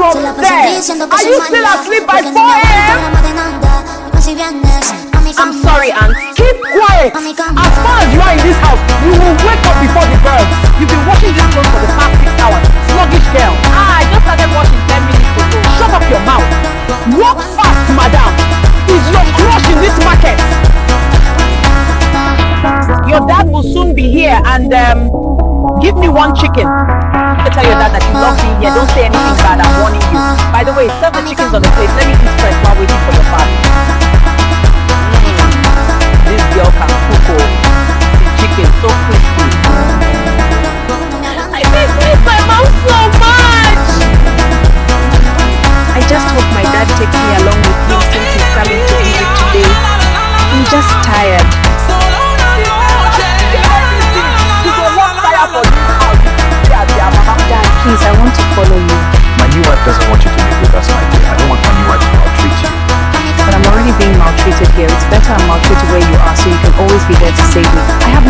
from there. Are you still asleep by 4 a.m.? I'm sorry, Aunt. Keep quiet. As far as you are in this house, you will wake up before the birds. You've been watching this clothes for the past 6 hours. Sluggish girl. I just started washing 10 minutes ago. Shut up your mouth. Walk fast, madam. Is your crush in this market? Your dad will soon be here and give me 1 chicken. I tell your dad that you love me here. Don't say anything bad. I'm warning you. By the way, serve the chickens on the plate. Let me eat first while waiting for your father. This girl can cook the chicken so crispy. I miss my mom so much. I just hope my dad takes me along with him since he's coming to visit today. I'm just tired. Dad, please, I want to follow you. My new wife doesn't want you to live with us, my dear. I don't want my new wife to maltreat you. But I'm already being maltreated here. It's better I'm maltreated where you are so you can always be there to save me. I have